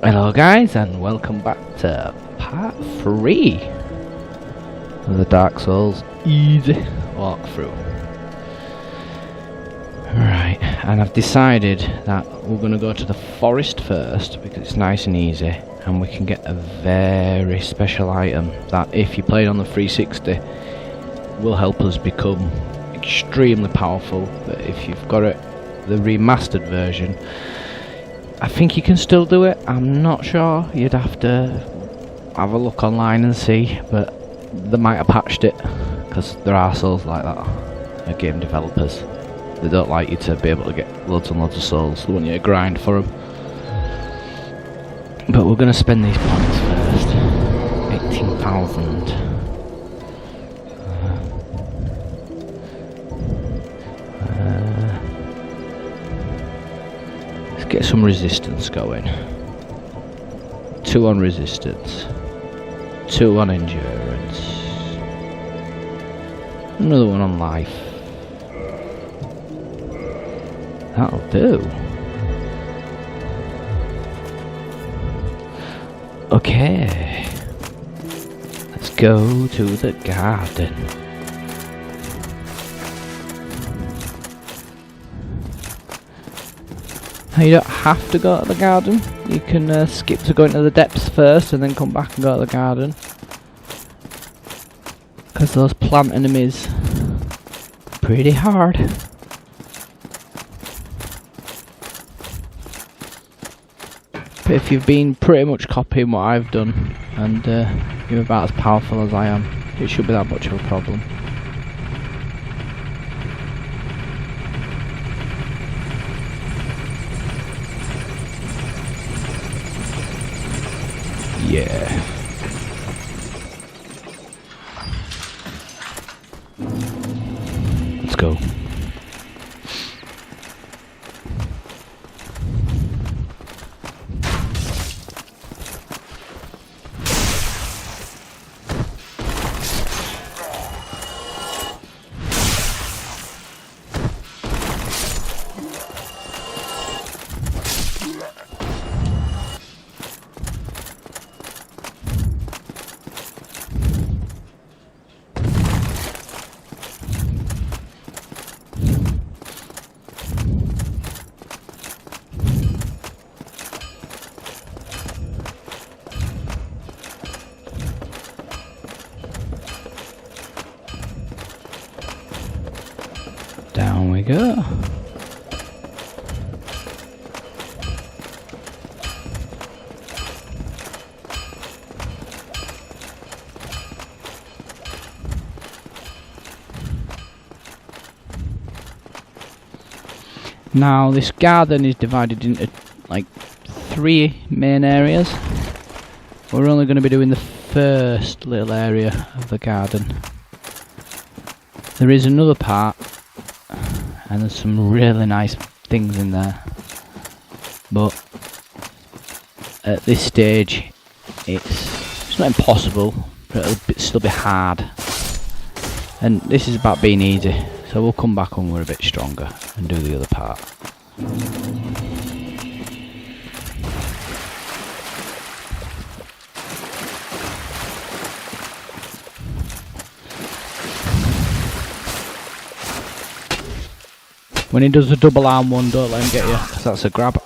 Hello guys, and welcome back to part 3 of the Dark Souls easy walkthrough. Right, and I've decided that we're going to go to the forest first because it's nice and easy, and we can get a very special item that, if you play it on the 360, will help us become extremely powerful. But if you've got it, the remastered version, I think you can still do it. I'm not sure. You'd have to have a look online and see, but they might have patched it, because there are souls like that, game developers. They don't like you to be able to get loads and loads of souls. They want you to grind for them. But we're going to spend these points first. 18,000. Get some resistance going. 2 on resistance, 2 on endurance, another 1 on life. That'll do. Okay, let's go to the garden. You don't have to go to the garden. You can skip to going to the depths first and then come back and go to the garden, because those plant enemies are pretty hard. But if you've been pretty much copying what I've done and you're about as powerful as I am, it shouldn't be that much of a problem. Yeah. Let's go. Down we go. Now this garden is divided into like 3 main areas. We're only going to be doing the first little area of the garden. There is another part, and there's some really nice things in there, but at this stage it's not impossible, but it'll still be hard, and this is about being easy, so we'll come back when we're a bit stronger and do the other part. When he does the double arm one, don't let him get you, because that's a grab.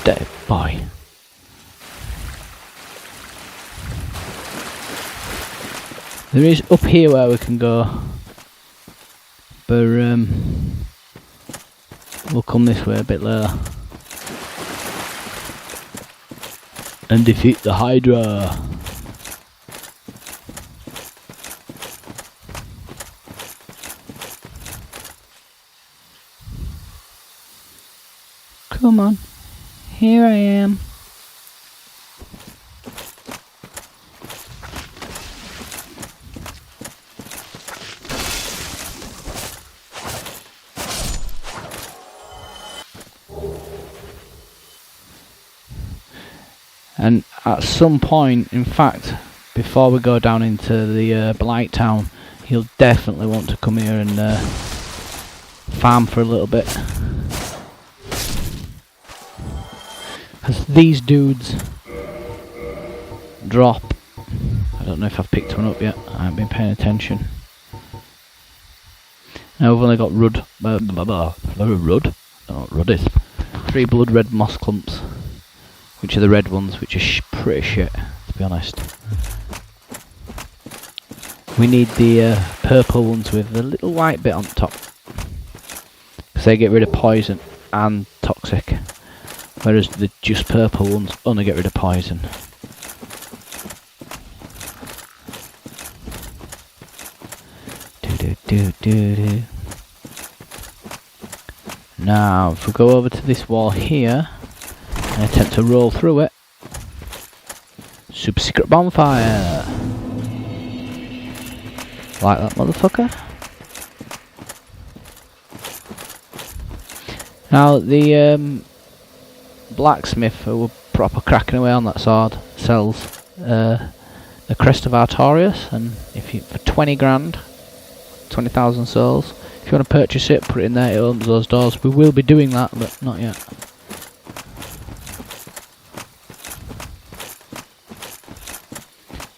Dead boy. There is up here where we can go, but we'll come this way a bit later and defeat the Hydra. Come on, here I am. And at some point, in fact, before we go down into the Blight Town, he'll definitely want to come here and farm for a little bit. as these dudes drop. I don't know if I've picked one up yet. I haven't been paying attention. Now we've only got Rudd. Rudd? Oh, Rudd is 3 blood red moss clumps, which are the red ones, which are pretty shit, to be honest. We need the purple ones with the little white bit on top, because they get rid of poison and toxic, whereas the just purple ones only get rid of poison. Now, if we go over to this wall here and attempt to roll through it, super secret bonfire. Like that motherfucker. Now, the blacksmith who were proper cracking away on that sword sells the crest of Artorias, and if you for 20 grand, 20,000 souls. If you want to purchase it, put it in there, it opens those doors. We will be doing that, but not yet.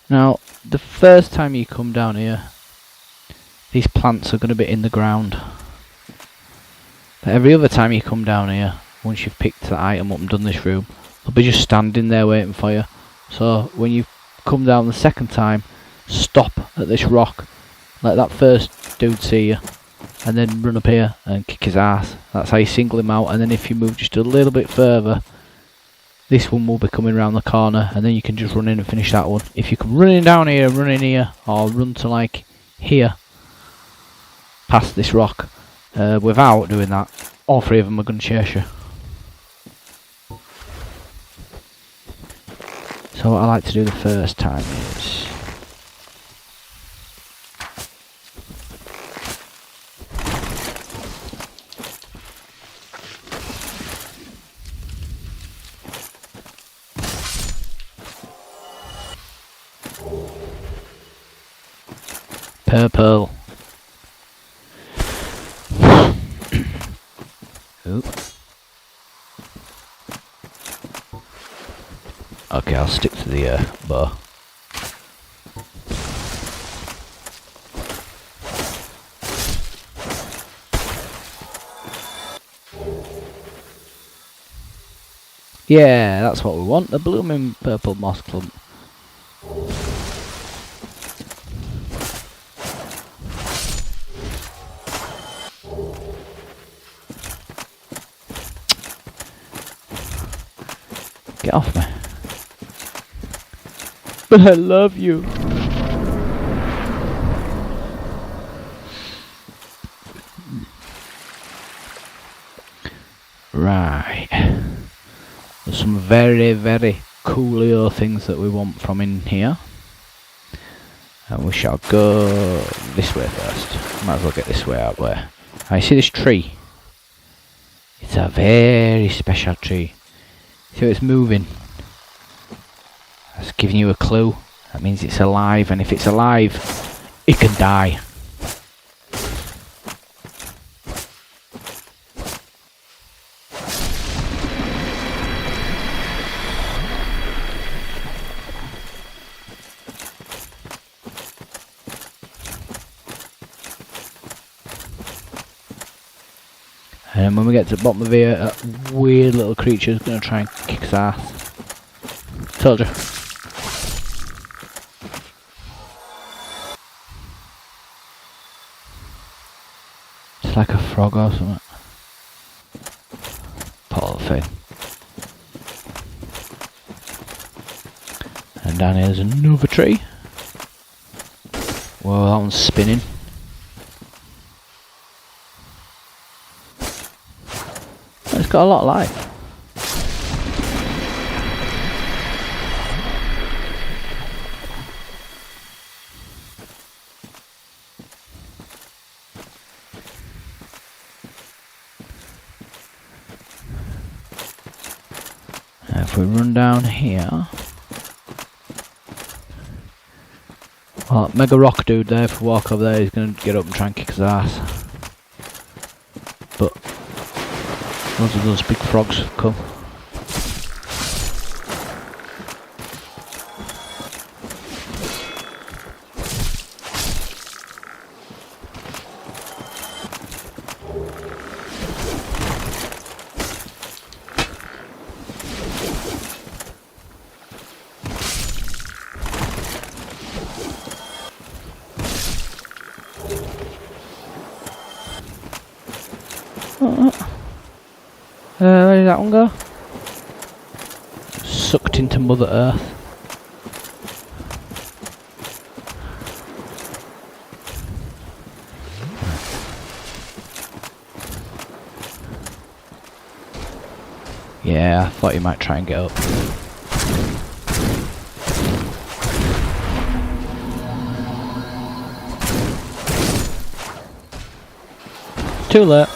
Now, the first time you come down here, these plants are going to be in the ground. But every other time you come down here, once you've picked the item up and done this room, they'll be just standing there waiting for you. So when you come down the second time, stop at this rock, let that first dude see you, and then run up here and kick his ass. That's how you single him out. And then if you move just a little bit further, this one will be coming around the corner, and then you can just run in and finish that one. If you come running down here, run in here, or run to like here, past this rock, without doing that, all 3 of them are going to chase you. So what I like to do the first time is purple. Oop. Okay, I'll stick to the bow. Yeah, that's what we want, the blooming purple moss clump. Get off me. But I love you. Right. There's some very, very coolio things that we want from in here. And we shall go this way first. Might as well get this way out there. I see this tree. It's a very special tree. See it's moving. That's giving you a clue. That means it's alive, and if it's alive, it can die. And when we get to the bottom of here, that weird little creature is going to try and kick his ass. Told you. It's like a frog or something. Poor thing. And down here's another tree. Whoa, that one's spinning. It's got a lot of life. Now if we run down here, well, mega rock dude there, if we walk over there, he's going to get up and try and kick his ass. But loads of those big frogs have come. Where did that one go? Sucked into Mother Earth. Yeah, I thought you might try and get up. Too late.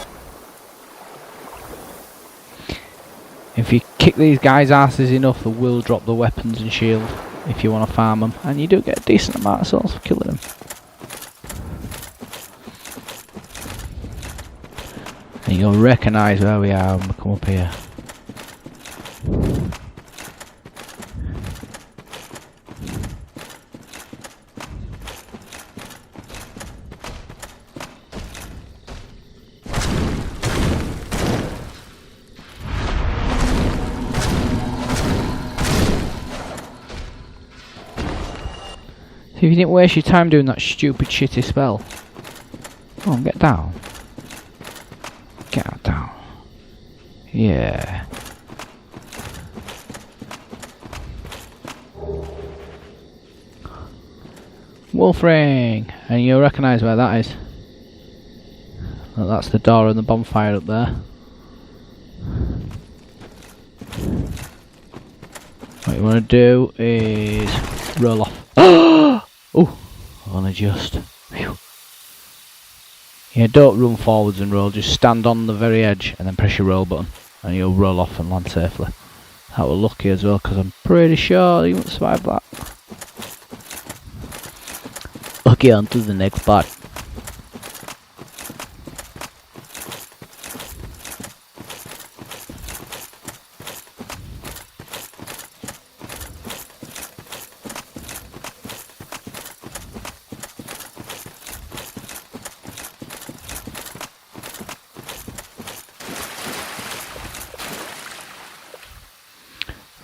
If you kick these guys' asses enough, they will drop the weapons and shield if you want to farm them, and you do get a decent amount of souls for killing them. And you'll recognise where we are when we come up here. So if you didn't waste your time doing that stupid shitty spell, come on, get down. Get down. Yeah. Wolf ring! And you'll recognise where that is. Well, that's the door and the bonfire up there. What you want to do is roll off. Oh, only just. Whew. Yeah, don't run forwards and roll, just stand on the very edge and then press your roll button and you'll roll off and land safely. That was lucky as well, because I'm pretty sure you won't survive that. Okay, on to the next part.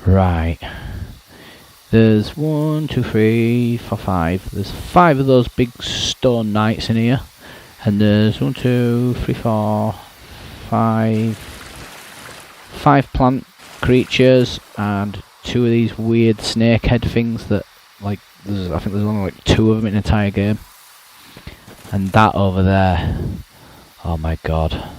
Right, there's 1, 2, 3, 4, 5. There's 5 of those big stone knights in here, and there's 1, 2, 3, 4, 5 plant creatures, and 2 of these weird snake head things that, like, I think there's only like 2 of them in the entire game. And that over there, oh my god.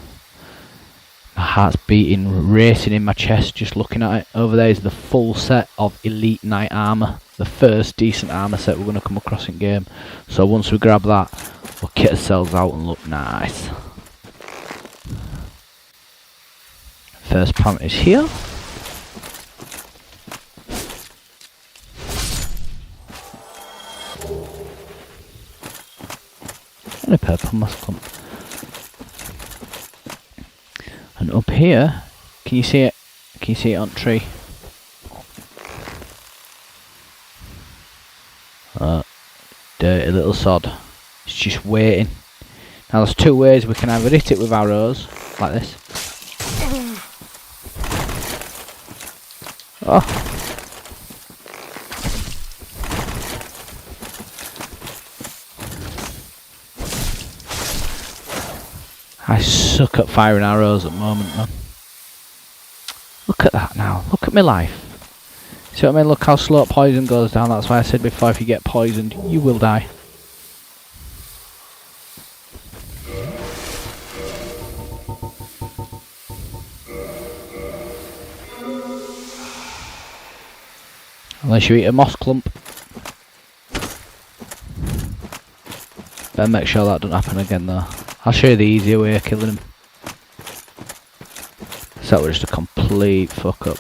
My heart's beating, racing in my chest just looking at it. Over there is the full set of elite knight armour. The first decent armour set we're going to come across in game. So once we grab that, we'll kit ourselves out and look nice. First plant is here. And a purple moss clump. And up here, can you see it? Can you see it on the tree? Dirty little sod. It's just waiting. Now there's 2 ways. We can either hit it with arrows, like this. Oh. I suck at firing arrows at the moment, man. Look at that now. Look at my life. See what I mean? Look how slow poison goes down. That's why I said before, if you get poisoned, you will die. Unless you eat a moss clump. Better make sure that doesn't happen again though. I'll show you the easier way of killing him. So that was just a complete fuck up.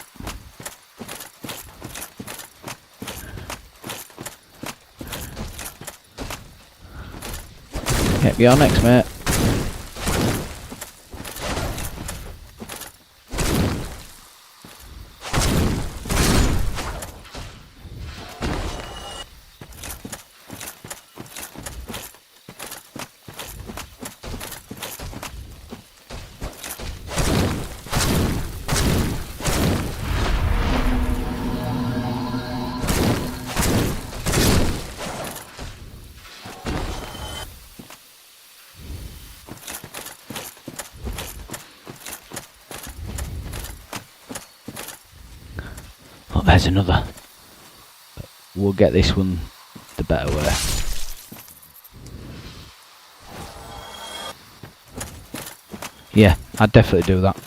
Yep, you're next, mate. Oh, there's another. But we'll get this one the better way. Yeah, I'd definitely do that.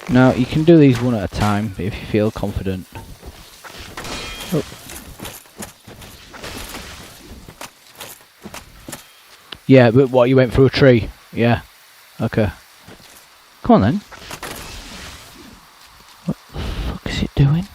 Now, you can do these one at a time if you feel confident. Oh. Yeah, but what, you went through a tree? Yeah. Okay. Come on then. What the fuck is it doing?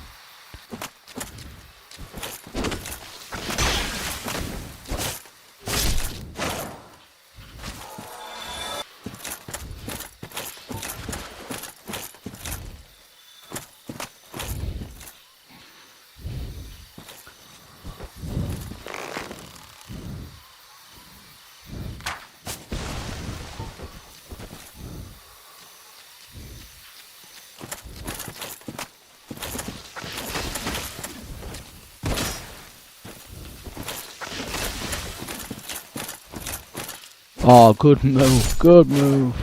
Oh, good move, good move.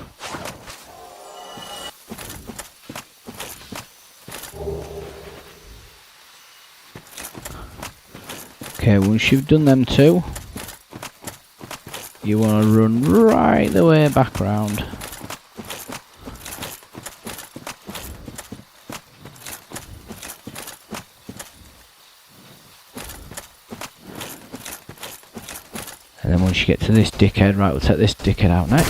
Okay, once you've done them two, you want to run right the way back round. And then once you get to this dickhead, right, we'll take this dickhead out next.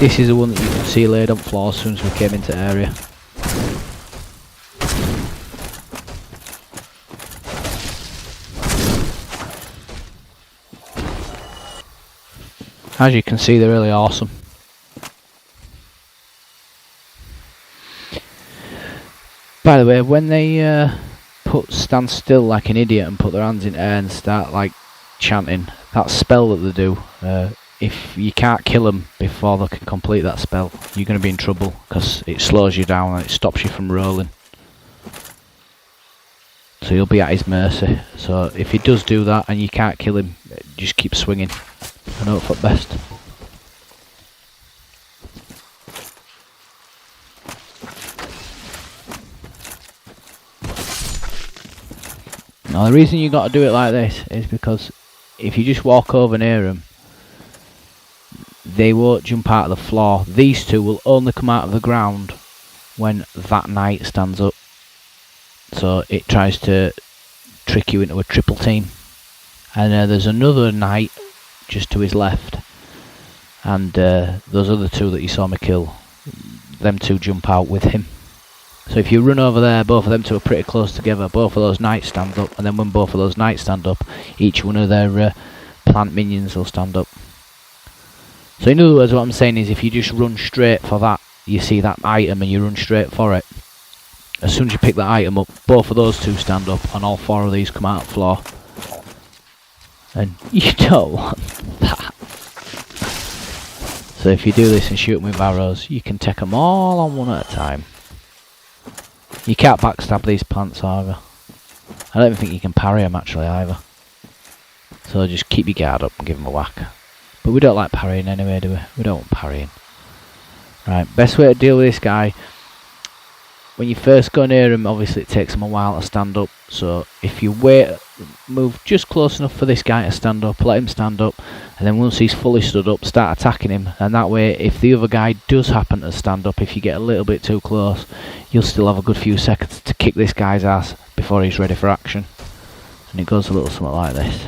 This is the one that you can see laid on floor as soon as we came into the area. As you can see, they're really awesome. By the way, when they stand still like an idiot and put their hands in air and start like chanting, that spell that they do, if you can't kill them before they can complete that spell, you're going to be in trouble because it slows you down and it stops you from rolling. So you'll be at his mercy. So if he does do that and you can't kill him, just keep swinging and hope for the best. Now the reason you got to do it like this is because if you just walk over near them, they won't jump out of the floor. These two will only come out of the ground when that knight stands up. So it tries to trick you into a triple team. And there's another knight just to his left. And those other two that you saw me kill, them two jump out with him. So if you run over there, both of them two are pretty close together. Both of those knights stand up. And then when both of those knights stand up, each one of their plant minions will stand up. So in other words, what I'm saying is if you just run straight for that, you see that item and you run straight for it, as soon as you pick that item up, both of those two stand up and all four of these come out of the floor. And you don't want that. So if you do this and shoot them with arrows, you can take them all on one at a time. You can't backstab these plants either. I don't even think you can parry them actually either. So just keep your guard up and give them a whack. But we don't like parrying anyway, do we? We don't want parrying. Right, best way to deal with this guy. When you first go near him, obviously it takes him a while to stand up. So if you wait, move just close enough for this guy to stand up, let him stand up. And then once he's fully stood up, start attacking him. And that way, if the other guy does happen to stand up, if you get a little bit too close, you'll still have a good few seconds to kick this guy's ass before he's ready for action. And it goes a little something like this.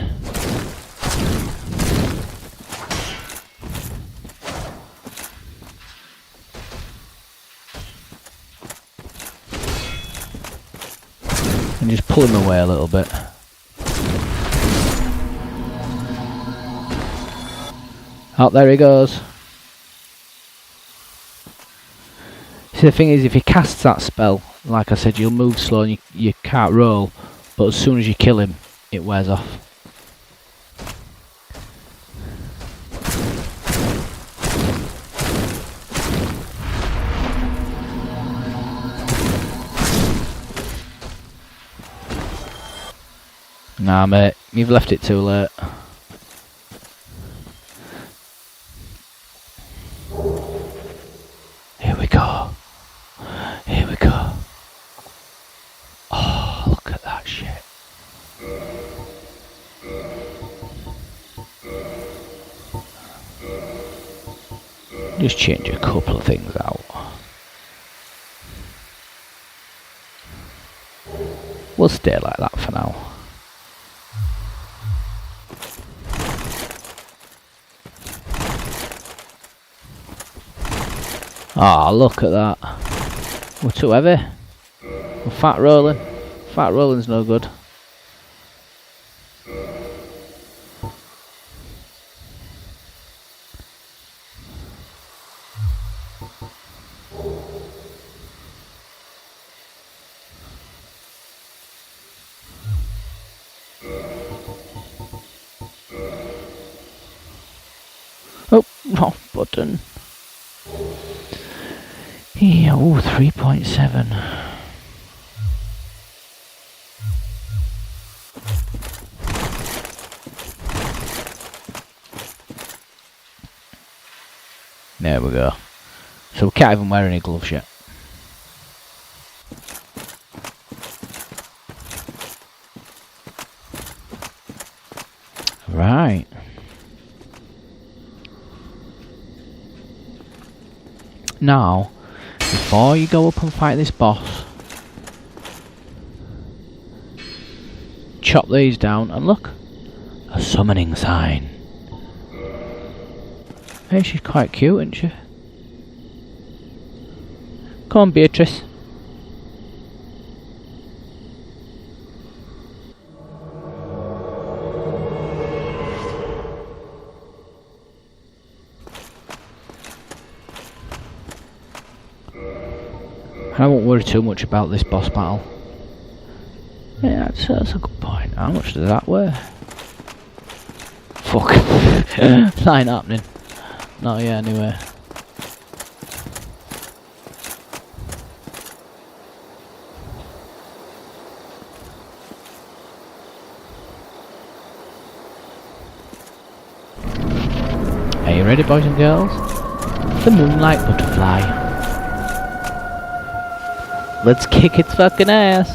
And just pull him away a little bit. Oh, there he goes. See, the thing is, if he casts that spell, like I said, you'll move slow and you can't roll, but as soon as you kill him, it wears off. Nah, mate, you've left it too late. Here we go. Here we go. Oh, look at that shit. Just change a couple of things out. We'll stay like that for now. Ah, oh, look at that. We're too heavy. We're fat rolling. Fat rolling's no good. Oh, wrong button. Yeah, ooh, 3.7. There we go. So we can't even wear any gloves yet. Right. Now, before you go up and fight this boss, chop these down and look, a summoning sign. Hey, she's quite cute, isn't she? Come on, Beatrice. I won't worry too much about this boss battle. Yeah, that's a good point. How much does that weigh? Fuck. That ain't happening. Not yet, anyway. Are you ready, boys and girls? The Moonlight Butterfly. Let's kick its fucking ass.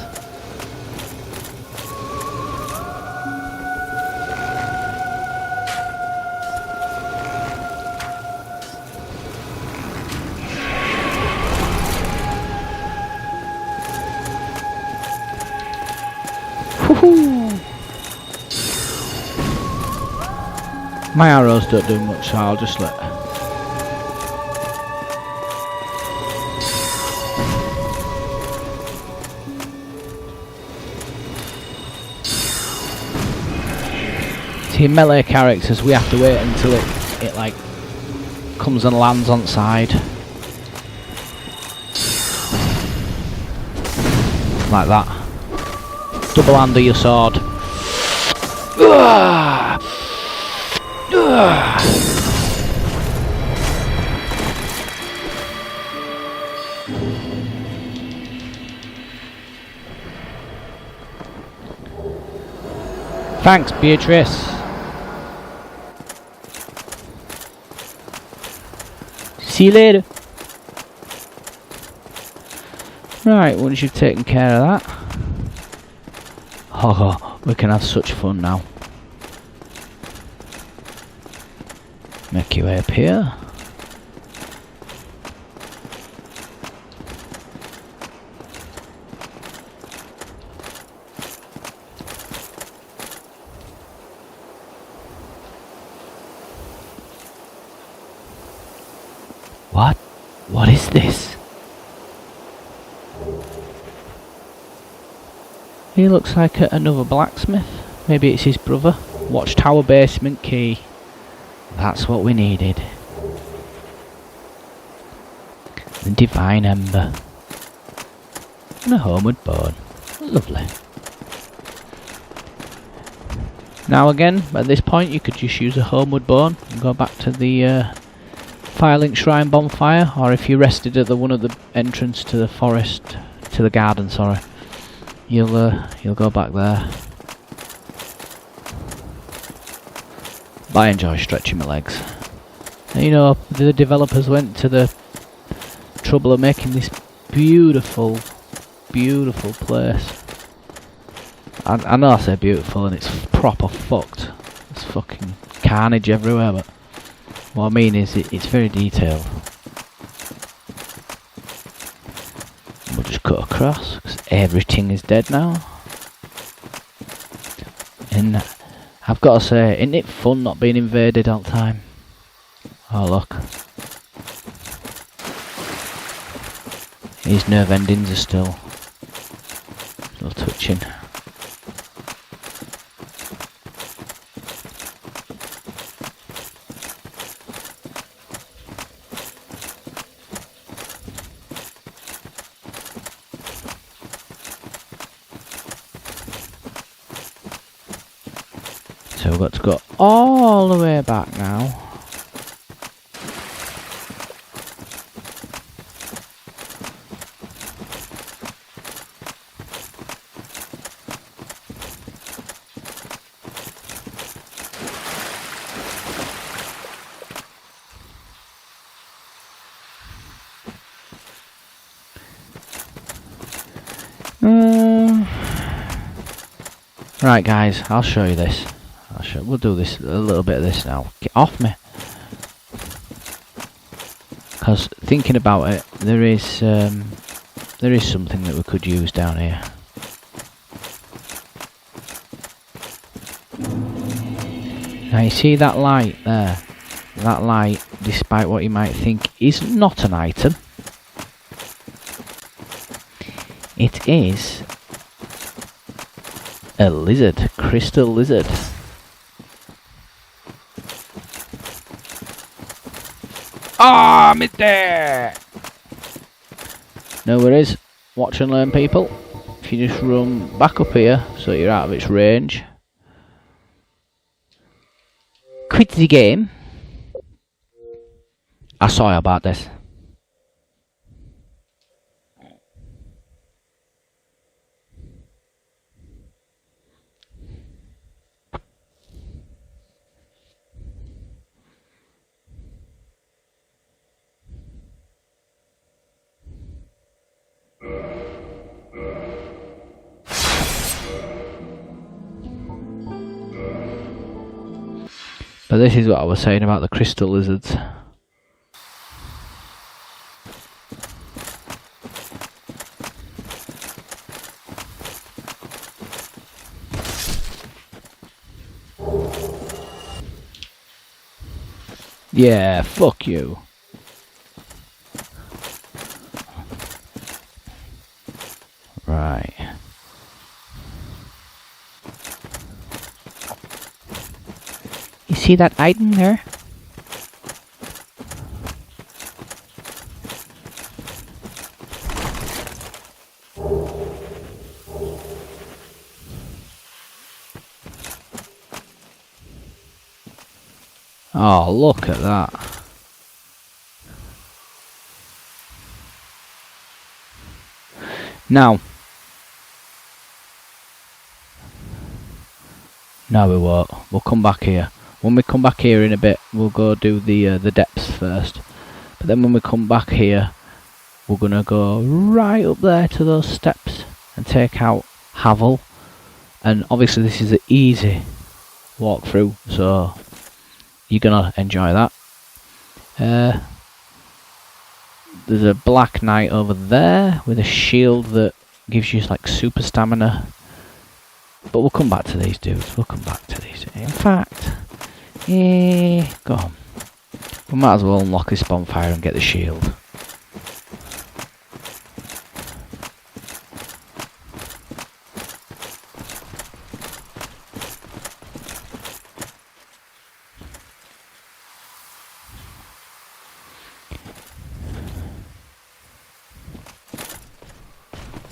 Woohoo! My arrows don't do much, so I'll just let. Melee characters, we have to wait until it like comes and lands on side like that. Double hand of your sword. Thanks, Beatrice. See you later. Right, once you've taken care of that, oh, we can have such fun now. Make your way up here. What? What is this? He looks like another blacksmith. Maybe it's his brother. Watchtower basement key. That's what we needed. The divine ember. And a homeward bone. Lovely. Now again, at this point you could just use a homeward bone and go back to the Firelink Shrine bonfire, or if you rested at one of the entrance to the forest, to the garden, sorry, you'll go back there. But I enjoy stretching my legs. And, you know, the developers went to the trouble of making this beautiful, beautiful place. I know I say beautiful and it's proper fucked. There's fucking carnage everywhere, but what I mean is it's very detailed. We'll just cut across, because everything is dead now. And I've got to say, isn't it fun not being invaded all the time? Oh look. His nerve endings are still twitching. So we've got to go all the way back now. Right guys, I'll show you this. We'll do this, a little bit of this now. Get off me. Because thinking about it, there is something that we could use down here. Now you see that light there? That light, despite what you might think, is not an item. It is a lizard, crystal lizard. Ah, I'm there. No worries. Watch and learn, people. If you just run back up here, so you're out of its range. Quit the game. I saw you about this. But this is what I was saying about the crystal lizards. Yeah, fuck you. Right. You see that item there? Oh, look at that. Now. No, we won't. We'll come back here. When we come back here in a bit, we'll go do the depths first. But then when we come back here, we're going to go right up there to those steps and take out Havel. And obviously this is an easy walkthrough, so you're going to enjoy that. There's a black knight over there with a shield that gives you like super stamina. But we'll come back to these dudes. We'll come back to these. In fact, go on. We might as well unlock this bonfire and get the shield.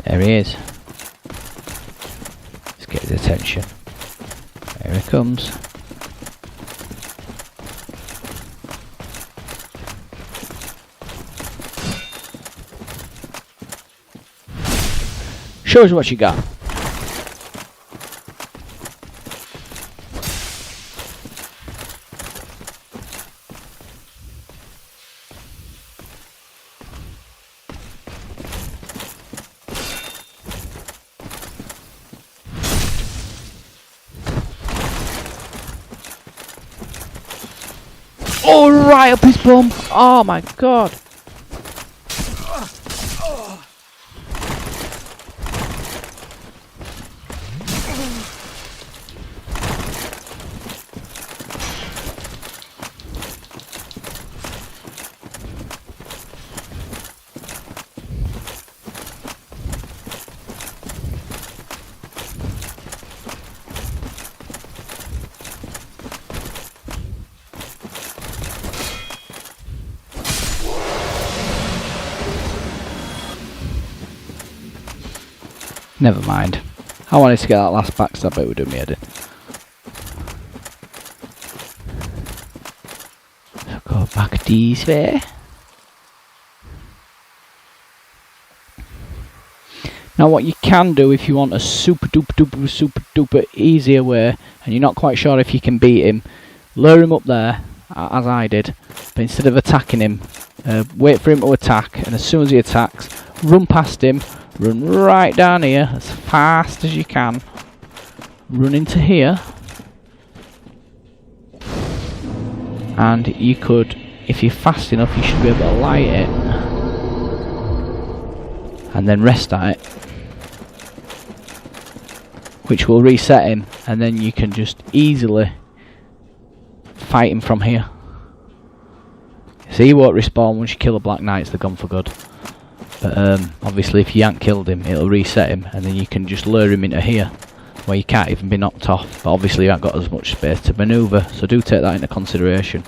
There he is. Let's get his attention. There he comes. Show us what you got. Oh, right up his bum. Oh my god. Never mind. I wanted to get that last backstab, but it would do me head in. So go back this way. Now what you can do if you want a super duper easier way, and you're not quite sure if you can beat him, lure him up there, as I did, but instead of attacking him, wait for him to attack, and as soon as he attacks, run past him, run right down here as fast as you can, run into here, and you could, if you're fast enough, you should be able to light it, and then rest at it, which will reset him, and then you can just easily fight him from here. See, he won't respawn once you kill the Black Knights, they're gone for good. But obviously if you haven't killed him, it'll reset him, and then you can just lure him into here, where you can't even be knocked off. But obviously you haven't got as much space to manoeuvre, so do take that into consideration.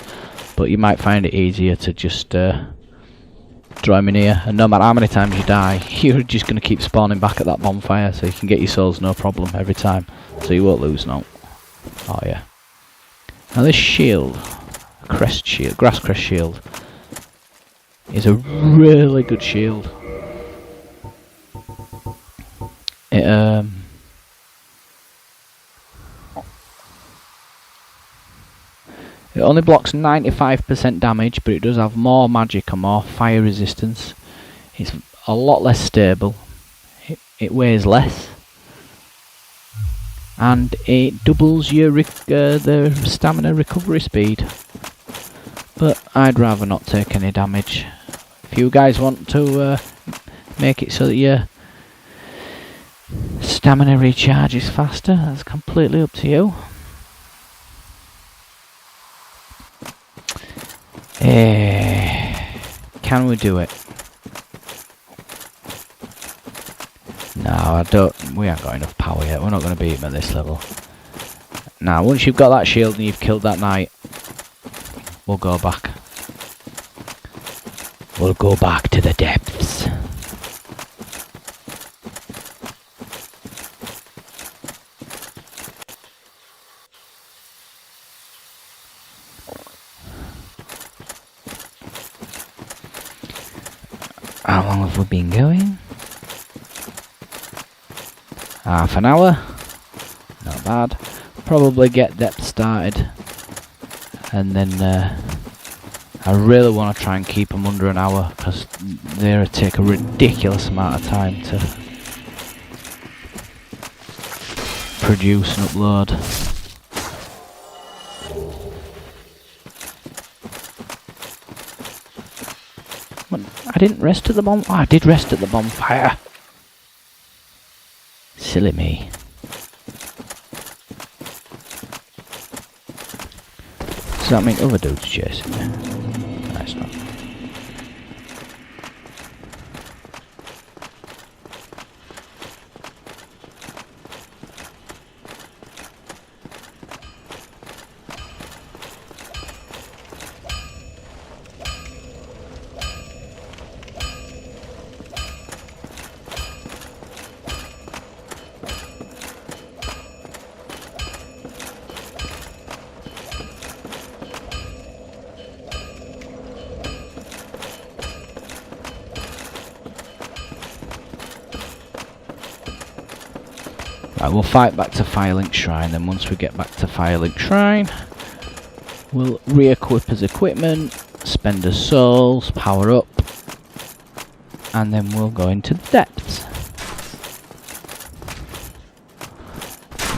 But you might find it easier to just draw him in here, and no matter how many times you die, you're just going to keep spawning back at that bonfire, so you can get your souls no problem every time, so you won't lose now. Oh yeah. Now this shield, crest shield, grass crest shield, is a really good shield. It only blocks 95% damage, but it does have more magic and more fire resistance. It's a lot less stable. It weighs less, and it doubles your the stamina recovery speed. But I'd rather not take any damage. If you guys want to make it so that your stamina recharge is faster, that's completely up to you. Can we do it? No, I don't. We haven't got enough power yet. We're not going to beat him at this level. Now, once you've got that shield and you've killed that knight, we'll go back. We'll go back to the depths. How long have we been going? Half an hour. Not bad. Probably get depth started, and then I really want to try and keep them under an hour, because they take a ridiculous amount of time to produce and upload. I didn't rest at the bonfire. Oh, I did rest at the bonfire. Silly me. Does that mean other dudes chasing me? Nice one. Right, we'll fight back to Firelink Shrine, then once we get back to Firelink Shrine, we'll re-equip his equipment, spend his souls, power up, and then we'll go into the depths.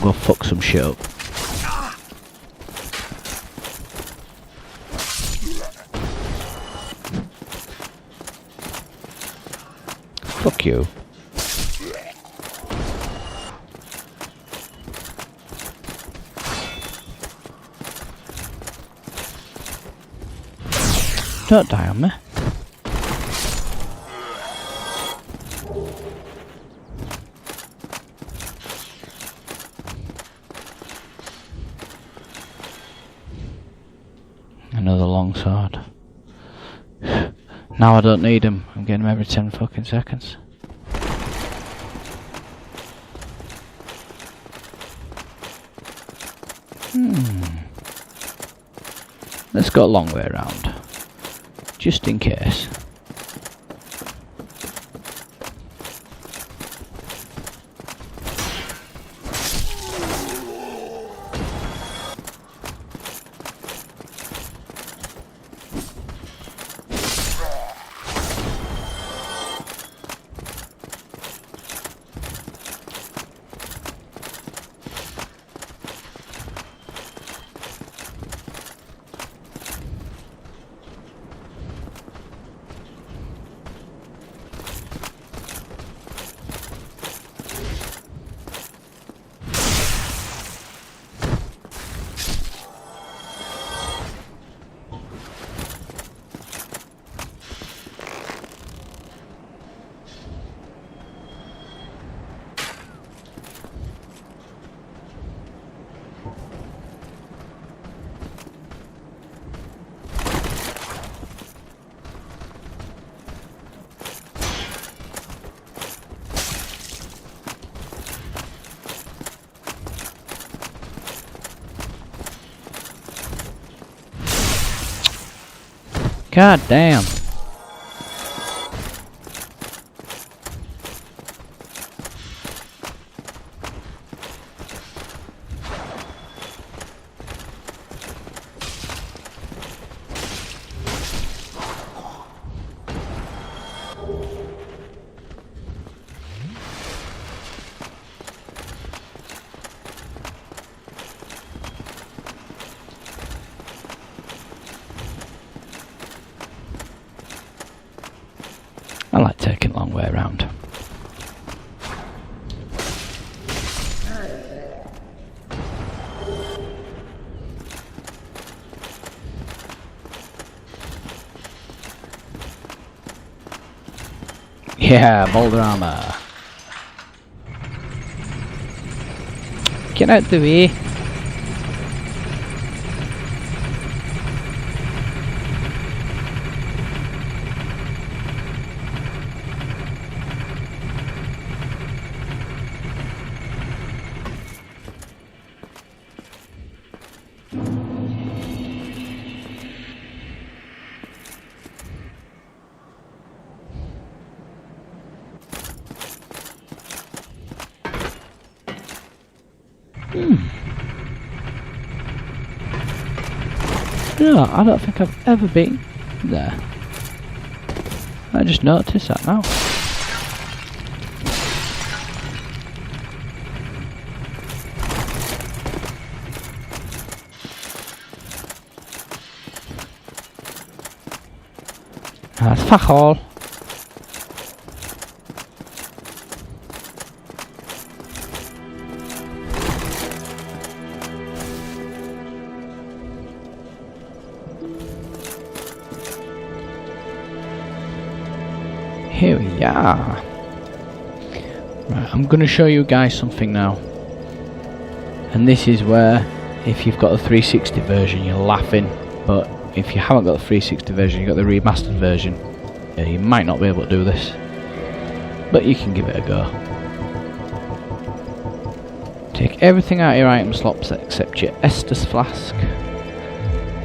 We'll fuck some shit up. Fuck you. Don't die on me. Another long sword. Now I don't need them. I'm getting them every 10 fucking seconds. Let's go a long way around. Just in case. God damn. I like taking a long way around. Yeah, boulder armor. Get out the way. No, I don't think I've ever been there. I just noticed that now. That's fuck all. Here we are. Right, I'm going to show you guys something now. And this is where, if you've got the 360 version, you're laughing. But if you haven't got the 360 version, you've got the remastered version, you might not be able to do this. But you can give it a go. Take everything out of your item slots except your Estus flask.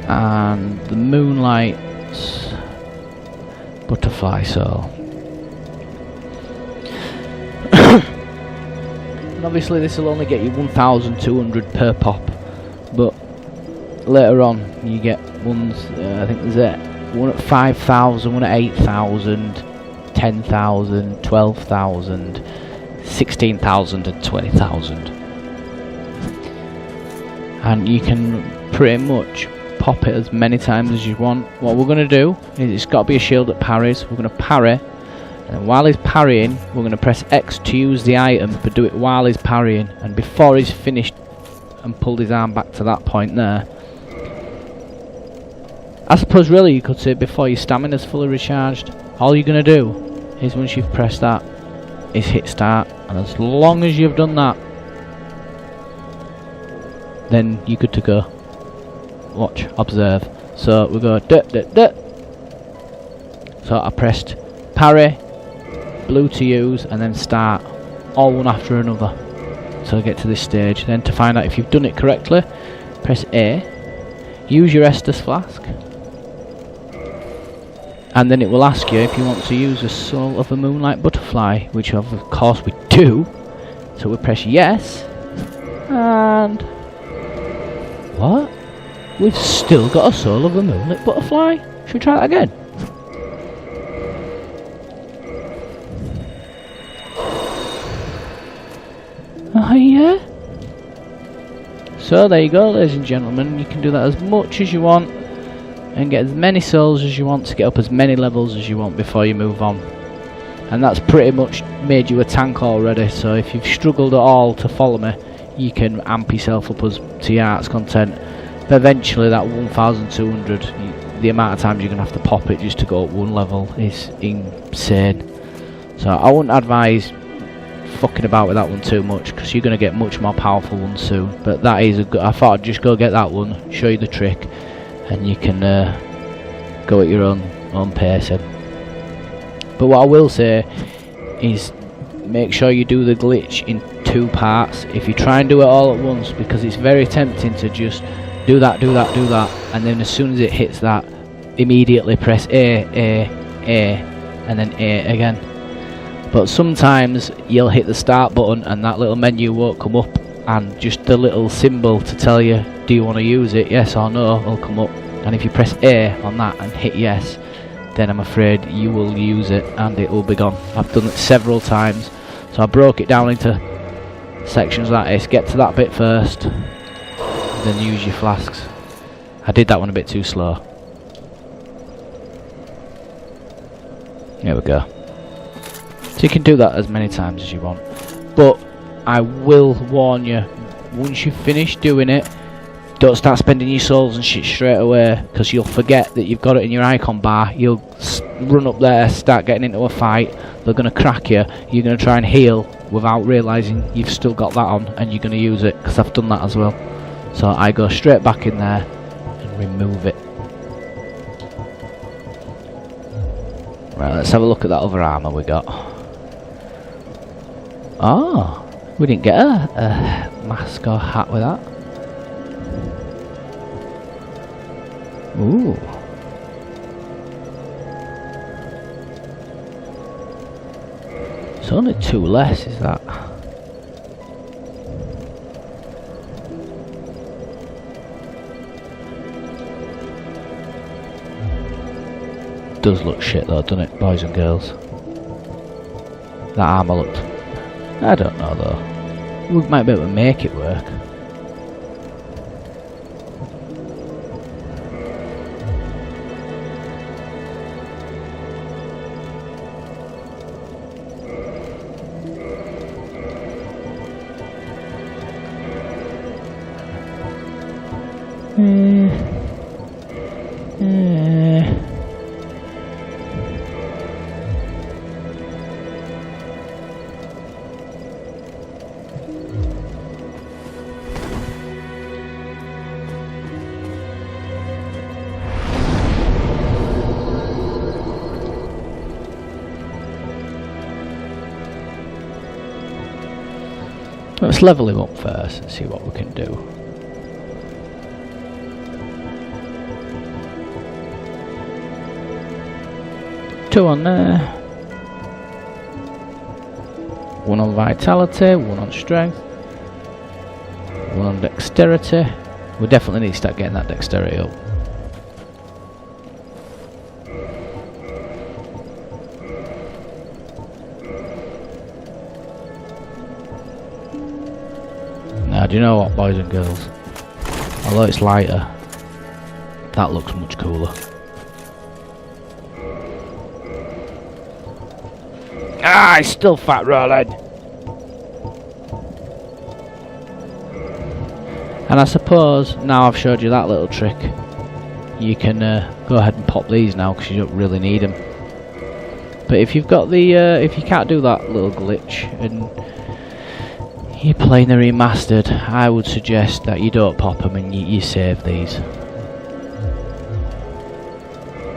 And the Moonlight's butterfly soul. And obviously this will only get you 1,200 per pop, but later on you get ones, I think there's one at 5,000, one at 8,000, 10,000, 12,000, 16,000 and 20,000. And you can pretty much pop it as many times as you want. What we're going to do is, it's got to be a shield that parries. We're going to parry And while he's parrying, we're going to press X to use the item, but do it while he's parrying. And before he's finished and pulled his arm back to that point there. I suppose really you could say before your stamina's fully recharged. All you're going to do is once you've pressed that, is hit start. And as long as you've done that, then you're good to go. Watch, observe. So we go duh, duh, duh. So I pressed parry, blue to use, and then start, all one after another. So I get to this stage. Then to find out if you've done it correctly, press A, use your Estus flask, and then it will ask you if you want to use a Soul of a Moonlight Butterfly, which of course we do. So we press yes, and what? We've still got a Soul of a Moonlit Butterfly. Should we try that again? Oh yeah. So there you go, ladies and gentlemen. You can do that as much as you want and get as many souls as you want to get up as many levels as you want before you move on. And that's pretty much made you a tank already. So if you've struggled at all to follow me, you can amp yourself up as to your heart's content. But eventually that 1200, the amount of times you're going to have to pop it just to go up one level is insane. So I wouldn't advise fucking about with that one too much, because you're going to get much more powerful ones soon. But that is a good, I thought I'd just go get that one, show you the trick, and you can go at your own pace. But what I will say is make sure you do the glitch in 2 parts. If you try and do it all at once, because it's very tempting to just do that, and then as soon as it hits that, immediately press A, and then A again. But sometimes you'll hit the start button and that little menu won't come up, and just the little symbol to tell you do you want to use it, yes or no, will come up. And if you press A on that and hit yes, then I'm afraid you will use it and it will be gone. I've done it several times, so I broke it down into sections like this. Get to that bit first, then use your flasks. I did that one a bit too slow. There we go. So you can do that as many times as you want, but I will warn you, once you've finished doing it, don't start spending your souls and shit straight away, because you'll forget that you've got it in your icon bar. You'll run up there, start getting into a fight, they're going to crack you, you're going to try and heal without realising you've still got that on, and you're going to use it, because I've done that as well. So I go straight back in there and remove it. Right, let's have a look at that other armour we got. Oh, we didn't get a mask or hat with that. Ooh. It's only 2 less, is that? Does look shit though, doesn't it, boys and girls? That armour looked... I don't know though. We might be able to make it work. Let's level him up first and see what we can do. Two on there. 1 on vitality, 1 on strength, 1 on dexterity. We definitely need to start getting that dexterity up. Now, do you know what, boys and girls? Although it's lighter, that looks much cooler. Ah, he's still fat rolling. And I suppose now I've showed you that little trick, you can go ahead and pop these now because you don't really need them. But if you've got the, if you can't do that little glitch and you're playing the remastered, I would suggest that you don't pop them and you save these.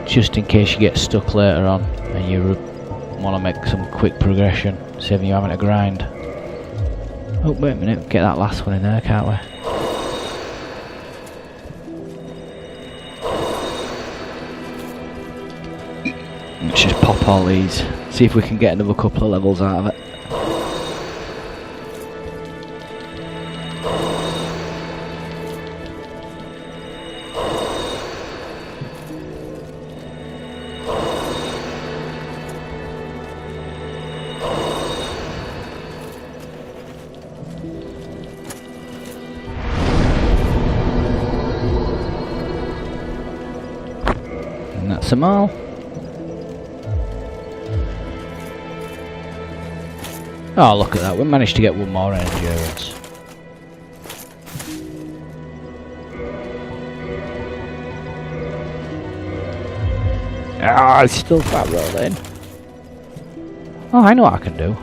Just in case you get stuck later on and you want to make some quick progression, saving you having to grind. Oh, wait a minute, get that last one in there, can't we? Let's just pop all these, see if we can get another couple of levels out of it. And that's them all. Oh, look at that, we managed to get one more endurance. Ah, it's still fat rolling. Oh, I know what I can do.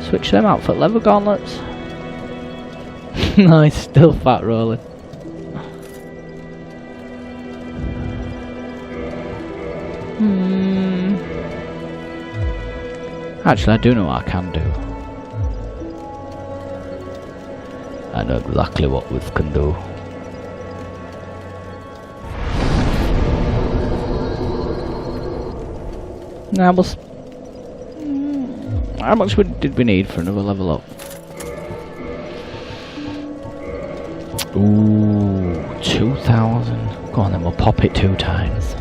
Switch them out for leather gauntlets. No, it's still fat rolling. Actually, I do know what I can do. I know exactly what we can do. Now, how much did we need for another level up? Ooh, 2,000. Go on then, we'll pop it 2 times.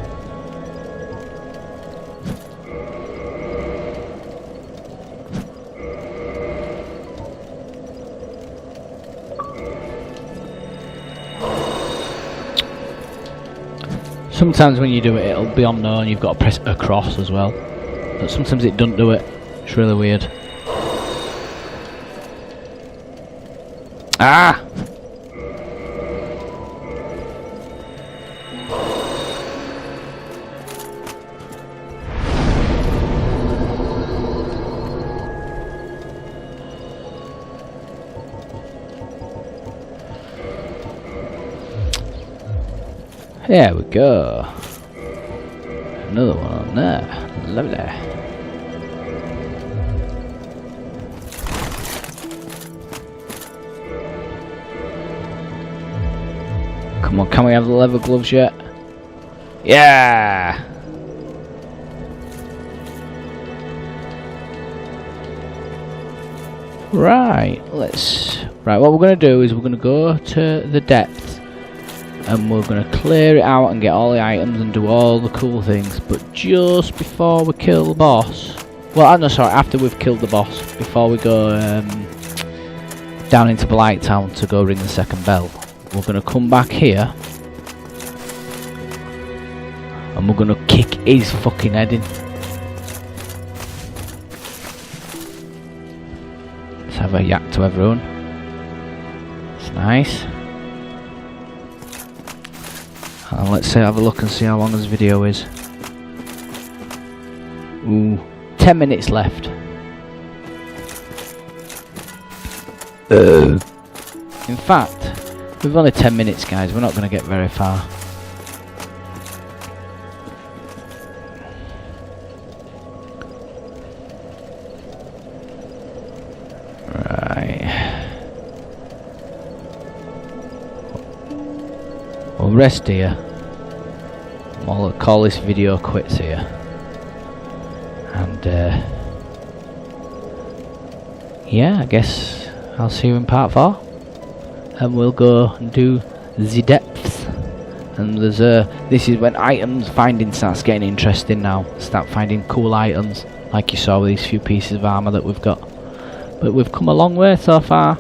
Sometimes when you do it, it'll be unknown, you've got to press across as well. But sometimes it doesn't do it. It's really weird. Ah! There we go. Another one on there. Lovely. Come on, can we have the leather gloves yet? Yeah! Right, right, what we're going to do is we're going to go to the depths and we're going to clear it out and get all the items and do all the cool things, but just before we kill the boss, well, no, sorry, after we've killed the boss, before we go down into Blight Town to go ring the second bell, we're going to come back here and we're going to kick his fucking head in. Let's have a yak to everyone. It's nice. And let's have a look and see how long this video is. Ooh, 10 minutes left. In fact, we've only 10 minutes, guys. We're not going to get very far. Right. We'll rest here. I'll call this video quits here. And yeah, I guess I'll see you in part 4. And we'll go and do the depths. And there's this is when items finding starts getting interesting now. Start finding cool items, like you saw with these few pieces of armour that we've got. But we've come a long way so far.